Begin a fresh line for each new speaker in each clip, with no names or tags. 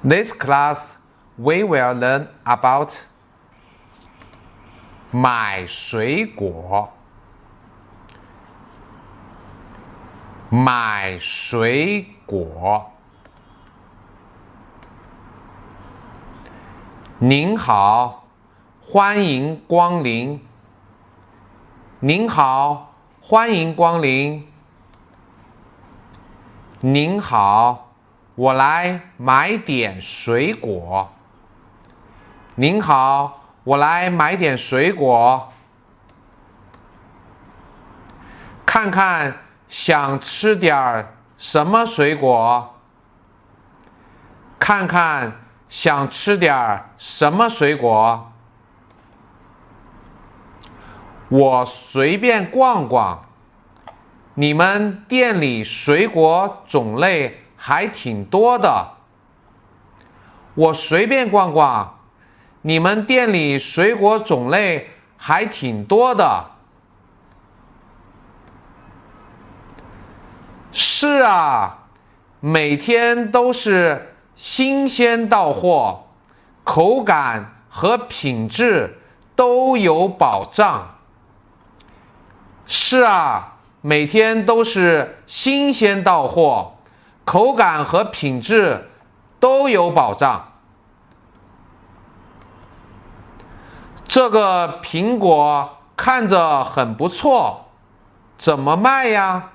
This class we will learn about 买水果。买水果。您好，欢迎光临。您好，欢迎光临。您好，我来买点水果。您好，我来买点水果。看看想吃点什么水果？看看想吃点什么水果？我随便逛逛。你们店里水果种类还挺多的。我随便逛逛。你们店里水果种类还挺多的。是啊，每天都是新鲜到货，口感和品质都有保障。是啊，每天都是新鲜到货，口感和品质都有保障。这个苹果看着很不错，怎么卖呀？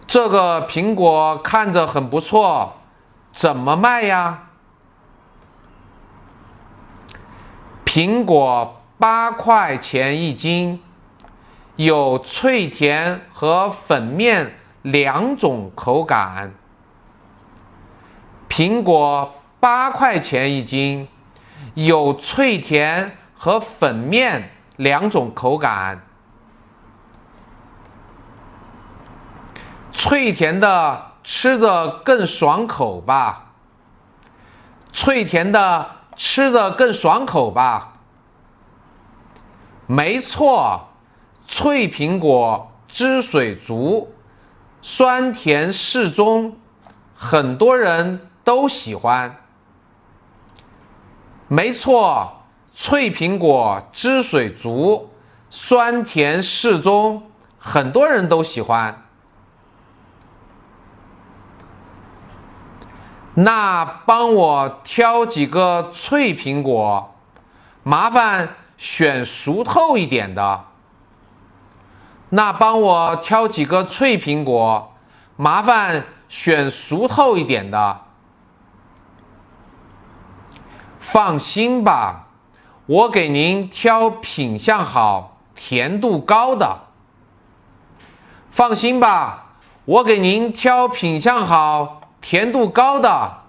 这个苹果看着很不错，怎么卖呀？苹果8块钱一斤，有脆甜和粉面2种口感。苹果8块钱一斤，有脆甜和粉面2种口感。脆甜的吃着更爽口吧？脆甜的吃着更爽口吧？没错，脆苹果汁水足，酸甜适中，很多人都喜欢。没错，脆苹果汁水足，酸甜适中，很多人都喜欢。那帮我挑几个脆苹果，麻烦选熟透一点的。那帮我挑几个脆苹果，麻烦选熟透一点的。放心吧，我给您挑品相好、甜度高的。放心吧，我给您挑品相好、甜度高的。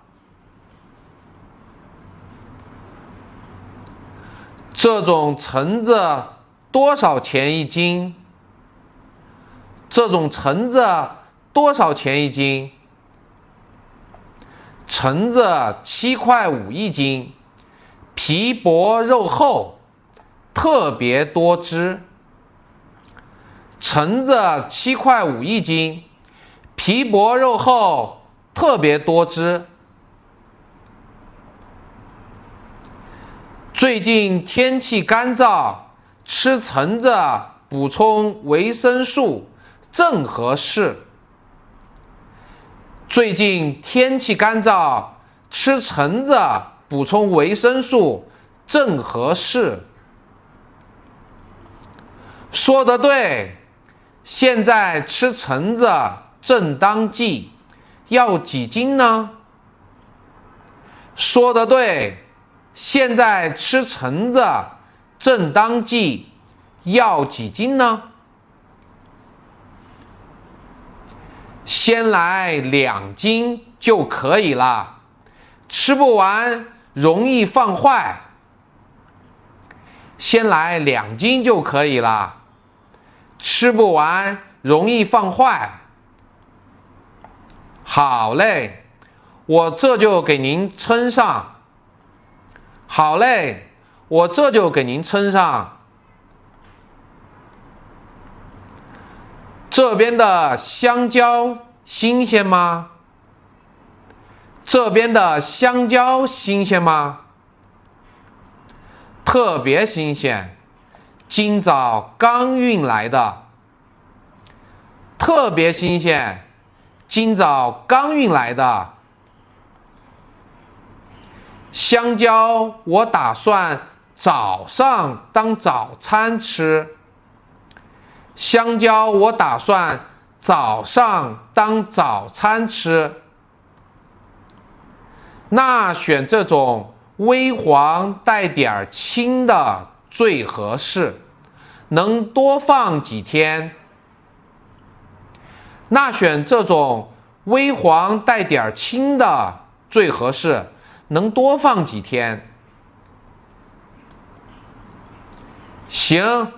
这种橙子多少钱一斤？这种橙子多少钱一斤？橙子7块5一斤，皮薄肉厚，特别多汁。橙子7块5一斤，皮薄肉厚，特别多汁。最近天气干燥，吃橙子补充维生素正合适。最近天气干燥，吃橙子补充维生素正合适。说得对，现在吃橙子正当季，要几斤呢？说得对，现在吃橙子正当季，要几斤呢？先来2斤就可以了，吃不完容易放坏。先来2斤就可以了，吃不完容易放坏。好嘞，我这就给您称上。好嘞，我这就给您称上。这边的香蕉新鲜吗？这边的香蕉新鲜吗？特别新鲜，今早刚运来的。特别新鲜，今早刚运来的。香蕉我打算早上当早餐吃。香蕉我打算早上当早餐吃。那选这种微黄带点青的最合适，能多放几天。那选这种微黄带点青的最合适，能多放几天。行，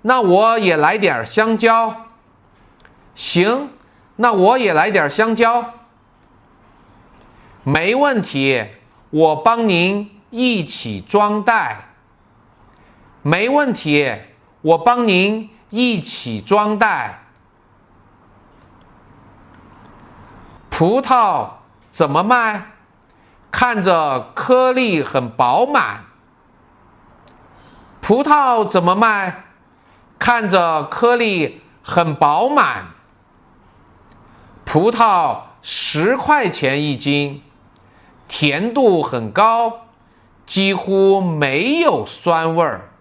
那我也来点香蕉。行，那我也来点香蕉。没问题，我帮您一起装袋。没问题，我帮您一起装袋。葡萄怎么卖？看着颗粒很饱满。葡萄怎么卖？看着颗粒很饱满。葡萄10块钱一斤，甜度很高，几乎没有酸味儿。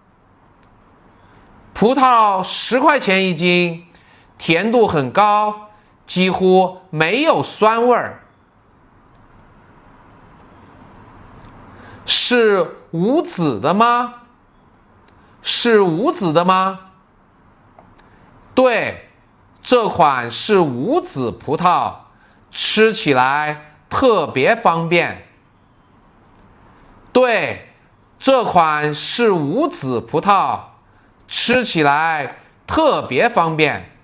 葡萄10块钱一斤，甜度很高，几乎没有酸味儿。是无籽的吗？是无籽的吗？对，这款是无籽葡萄，吃起来特别方便。对，这款是无籽葡萄，吃起来特别方便。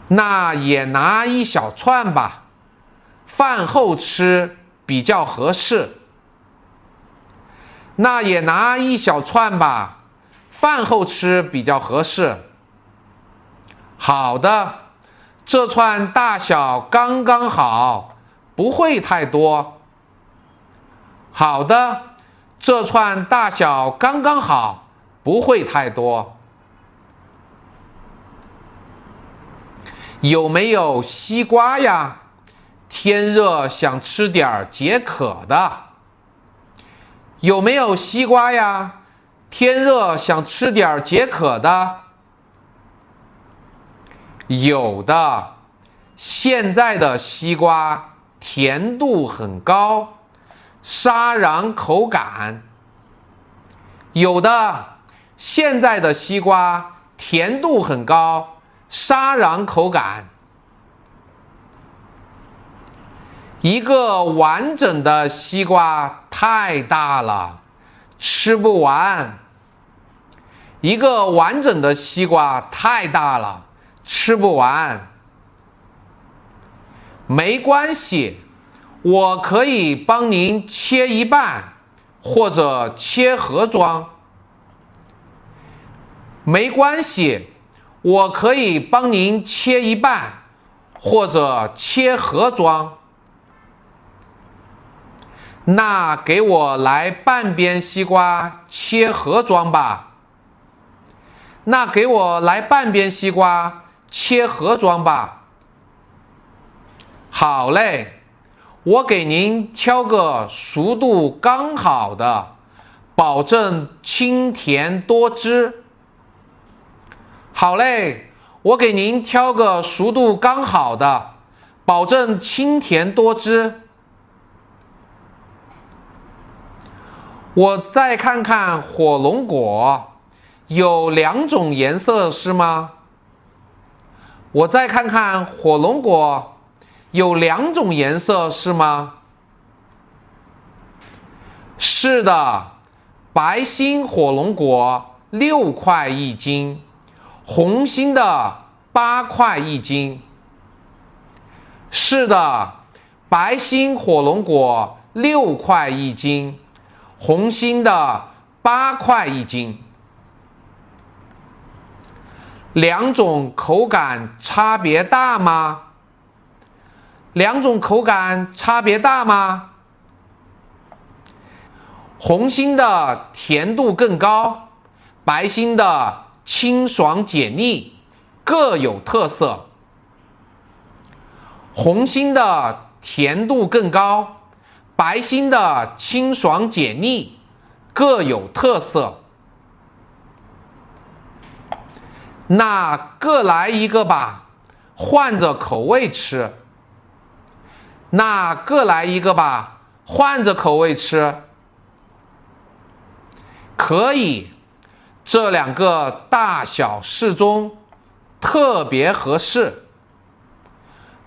那也拿一小串吧，饭后吃比较合适。那也拿一小串吧，饭后吃比较合适。好的，这串大小刚刚好，不会太多。好的，这串大小刚刚好，不会太多。有没有西瓜呀？天热想吃点解渴的。有没有西瓜呀？天热想吃点解渴的。有的，现在的西瓜甜度很高，沙瓤口感。有的，现在的西瓜甜度很高，沙瓤口感。一个完整的西瓜太大了，吃不完。一个完整的西瓜太大了，吃不完。没关系，我可以帮您切一半，或者切盒装。没关系，我可以帮您切一半，或者切盒装。那给我来半边西瓜切盒装吧。那给我来半边西瓜切盒装吧。好嘞，我给您挑个熟度刚好的，保证清甜多汁。好嘞，我给您挑个熟度刚好的，保证清甜多汁。我再看看火龙果，有2种颜色是吗？我再看看火龙果，有2种颜色是吗？是的，白心火龙果6块一斤，红心的8块一斤。是的，白心火龙果6块一斤，红心的8块一斤。2种口感差别大吗？两种口感差别大吗？红心的甜度更高，白心的清爽解腻，各有特色。红心的甜度更高，白心的清爽解腻，各有特色。那各来一个吧，换着口味吃。那各来一个吧，换着口味吃。可以，这两个大小适中，特别合适。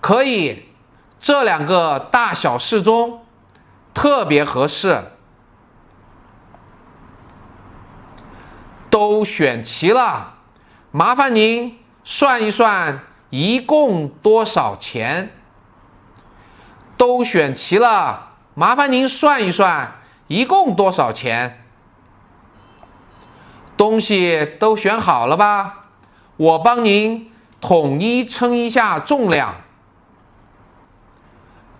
可以，这两个大小适中，特别合适。都选齐了，麻烦您算一算，一共多少钱？都选齐了，麻烦您算一算，一共多少钱？东西都选好了吧？我帮您统一称一下重量。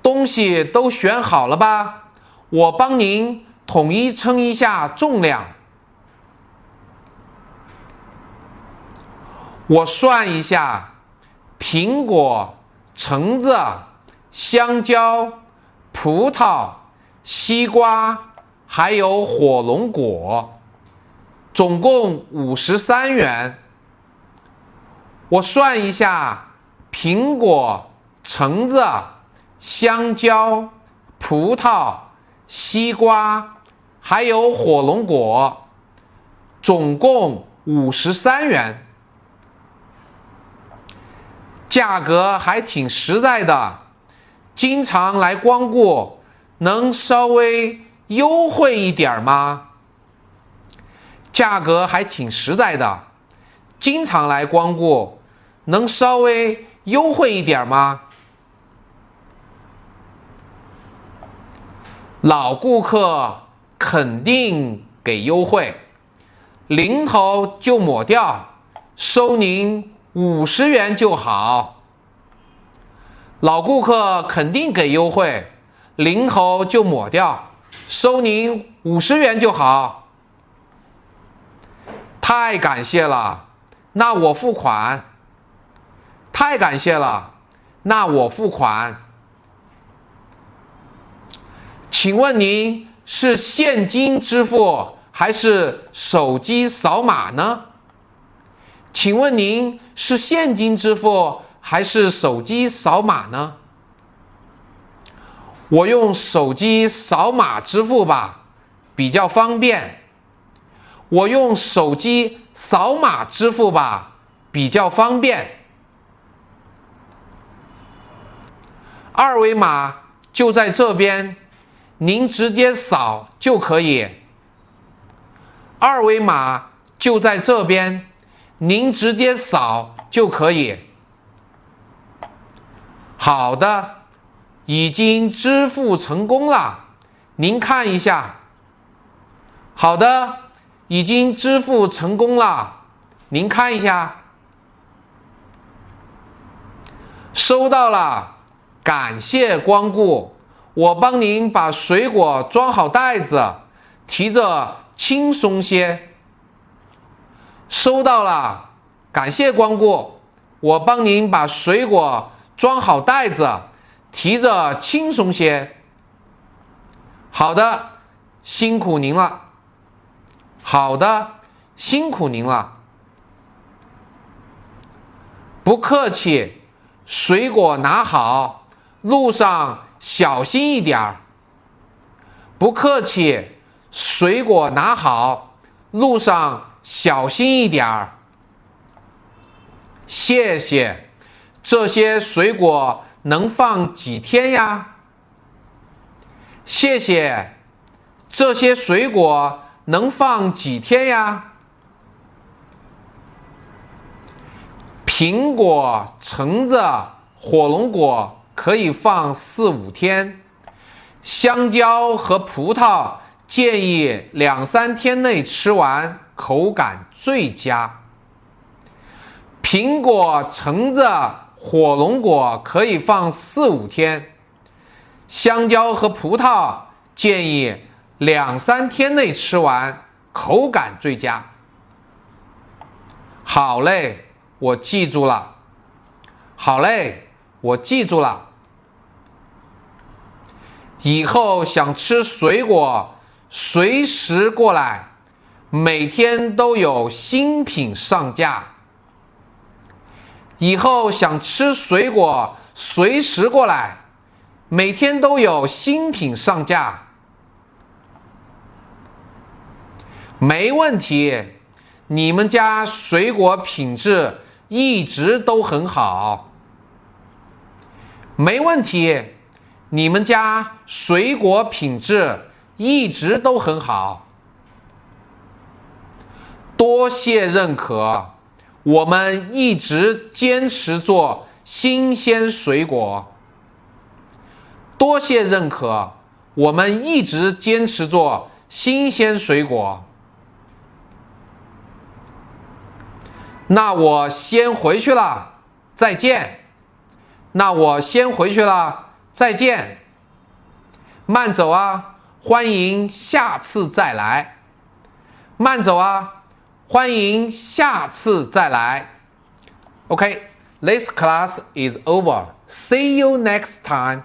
东西都选好了吧？我帮您统一称一下重量。我算一下，苹果、橙子、香蕉、葡萄、西瓜，还有火龙果，总共53元。我算一下，苹果、橙子、香蕉、葡萄、西瓜，还有火龙果，总共53元。价格还挺实在的，经常来光顾，能稍微优惠一点吗？价格还挺实在的，经常来光顾，能稍微优惠一点吗？老顾客肯定给优惠，零头就抹掉，收您50元就好。老顾客肯定给优惠，零头就抹掉，收您50元就好。太感谢了，那我付款。太感谢了，那我付款。请问您是现金支付还是手机扫码呢？请问您是现金支付还是手机扫码呢？我用手机扫码支付吧，比较方便。我用手机扫码支付吧，比较方便。二维码就在这边，您直接扫就可以。二维码就在这边，您直接扫就可以。好的，已经支付成功了，您看一下。好的，已经支付成功了，您看一下。收到了，感谢光顾。我帮您把水果装好袋子，提着轻松些。收到了，感谢光顾。我帮您把水果装好袋子，提着轻松些。好的，辛苦您了。好的，辛苦您了。不客气，水果拿好，路上小心一点儿。不客气，水果拿好，路上小心一点儿。谢谢，这些水果能放几天呀？谢谢，这些水果能放几天呀？苹果、橙子、火龙果可以放4、5天，香蕉和葡萄建议2、3天内吃完，口感最佳。苹果、橙子、火龙果可以放4、5天，香蕉和葡萄建议2、3天内吃完，口感最佳。好嘞，我记住了。好嘞，我记住了。以后想吃水果，随时过来，每天都有新品上架。以后想吃水果，随时过来，每天都有新品上架。没问题，你们家水果品质一直都很好。没问题，你们家水果品质一直都很好。多谢认可，我们一直坚持做新鲜水果。多谢认可，我们一直坚持做新鲜水果。那我先回去了，再见。那我先回去了，再见。慢走啊，欢迎下次再来。慢走啊，欢迎下次再来。Okay, this class is over. See you next time.